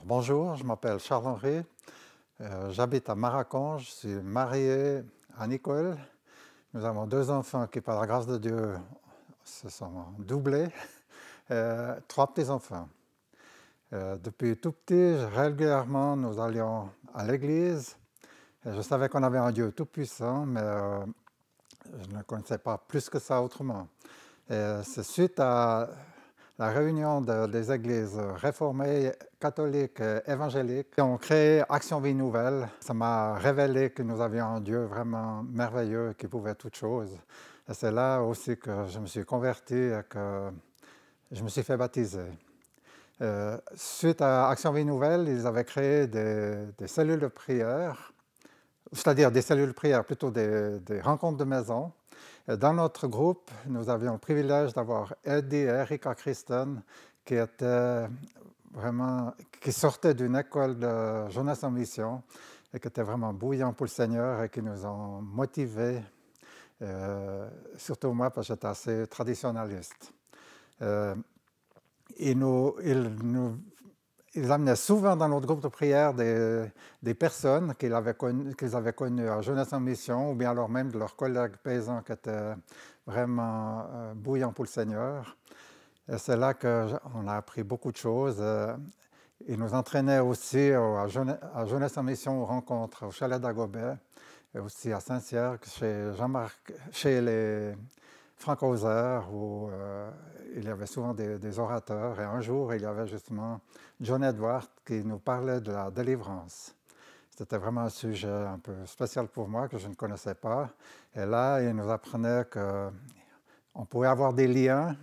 Bonjour, je m'appelle Charles-Henri, j'habite à Maracan, je suis marié à Nicole. Nous avons deux enfants qui, par la grâce de Dieu, se sont doublés, trois petits-enfants. Depuis tout petit, régulièrement, nous allions à l'église. Je savais qu'on avait un Dieu tout-puissant, mais je ne connaissais pas plus que ça autrement. C'est suite à la réunion des églises réformées, catholiques et évangéliques qui ont créé Action Vie Nouvelle. Ça m'a révélé que nous avions un Dieu vraiment merveilleux qui pouvait toutes choses. Et c'est là aussi que je me suis converti et que je me suis fait baptiser. Suite à Action Vie Nouvelle, ils avaient créé des cellules de prière, c'est-à-dire des cellules de prière, plutôt des rencontres de maison. Et dans notre groupe, nous avions le privilège d'avoir Eddie et Erika Christen, qui sortaient d'une école de jeunesse en mission et qui étaient vraiment bouillants pour le Seigneur et qui nous ont motivés, surtout moi parce que j'étais assez traditionnaliste. Ils amenaient souvent dans notre groupe de prière des personnes qu'ils avaient connues à Jeunesse en Mission, ou bien alors même de leurs collègues paysans qui étaient vraiment bouillants pour le Seigneur. Et c'est là qu'on a appris beaucoup de choses. Ils nous entraînaient aussi à Jeunesse en Mission aux rencontres au Chalet d'Agobet, et aussi à Saint-Cyr, chez les francs-causeurs, où il y avait souvent des orateurs. Et un jour, il y avait justement John Edwards qui nous parlait de la délivrance. C'était vraiment un sujet un peu spécial pour moi, que je ne connaissais pas. Et là, il nous apprenait qu'on pouvait avoir des liens,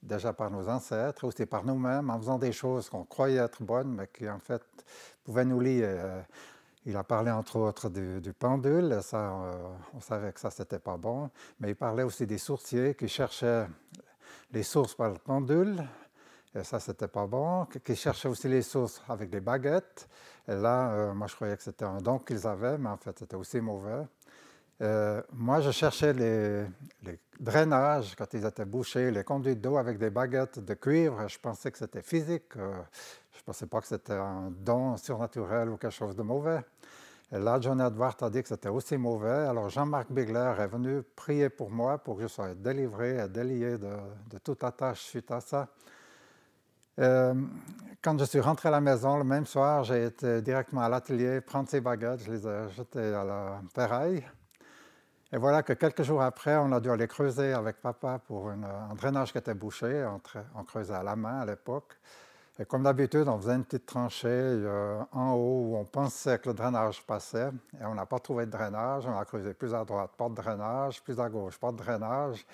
déjà par nos ancêtres, aussi par nous-mêmes, en faisant des choses qu'on croyait être bonnes, mais qui en fait pouvaient nous lier. Il a parlé entre autres du pendule, et ça, on savait que ça, c'était pas bon. Mais il parlait aussi des sourciers qui cherchaient les sources par le pendule, et ça, c'était pas bon. Qui cherchaient aussi les sources avec des baguettes. Et là, moi, je croyais que c'était un don qu'ils avaient, mais en fait, c'était aussi mauvais. Moi, je cherchais les drainages quand ils étaient bouchés, les conduites d'eau avec des baguettes de cuivre. Je pensais que c'était physique. Je ne pensais pas que c'était un don surnaturel ou quelque chose de mauvais. Et là, John Edwards a dit que c'était aussi mauvais. Alors, Jean-Marc Bigler est venu prier pour moi pour que je sois délivré et délié de toute attache suite à ça. Quand je suis rentré à la maison, le même soir, j'ai été directement à l'atelier prendre ces baguettes. Je les ai jetées à la ferraille. Et voilà que quelques jours après, on a dû aller creuser avec papa pour un drainage qui était bouché. On creusait à la main à l'époque. Et comme d'habitude, on faisait une petite tranchée en haut où on pensait que le drainage passait. Et on n'a pas trouvé de drainage. On a creusé plus à droite, pas de drainage, plus à gauche, pas de drainage.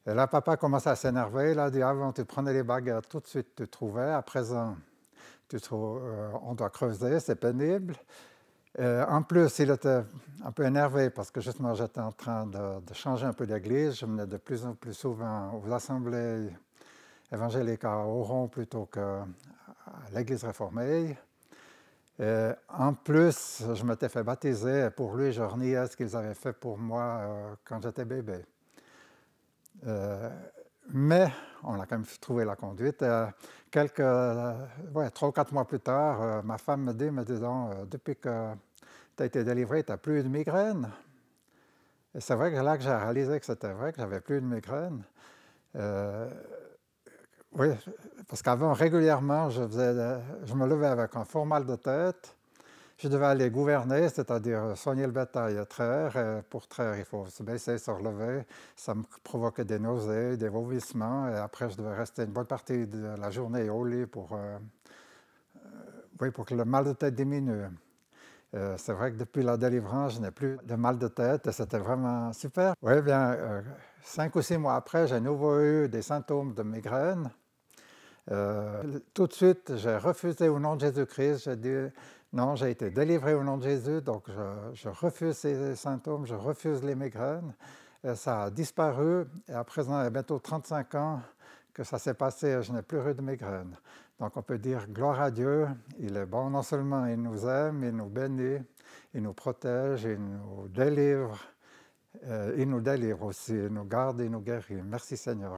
Et là, papa commençait à s'énerver. Il a dit, avant, tu prenais les baguettes, tout de suite, tu trouvais. À présent, on doit creuser, c'est pénible. En plus, il était un peu énervé parce que justement, j'étais en train de changer un peu d'église. Je venais de plus en plus souvent aux assemblées évangéliques à Oron plutôt qu'à l'église réformée. En plus, je m'étais fait baptiser et pour lui, je reniais ce qu'ils avaient fait pour moi quand j'étais bébé. Mais on a quand même trouvé la conduite. 3 ou 4 mois plus tard, ma femme me dit, depuis que tu as été délivré, tu n'as plus de migraine. Et c'est vrai que là que j'ai réalisé que c'était vrai, que j'avais plus de migraine. Oui, parce qu'avant, régulièrement, je me levais avec un fort mal de tête. Je devais aller gouverner, c'est-à-dire soigner le bétail et traire. Et pour traire, il faut se baisser, se relever. Ça me provoquait des nausées, des vomissements. Et après, je devais rester une bonne partie de la journée au lit pour que le mal de tête diminue. C'est vrai que depuis la délivrance, je n'ai plus de mal de tête et c'était vraiment super. Oui, bien, 5 ou 6 mois après, j'ai à nouveau eu des symptômes de migraine. Tout de suite, j'ai refusé au nom de Jésus-Christ. J'ai dit, non, j'ai été délivré au nom de Jésus, donc je refuse ces symptômes, je refuse les migraines. Et ça a disparu et à présent, il y a bientôt 35 ans que ça s'est passé et je n'ai plus eu de migraine. Donc on peut dire gloire à Dieu, il est bon, non seulement il nous aime, il nous bénit, il nous protège, il nous délivre aussi, il nous garde et nous guérit. Merci Seigneur.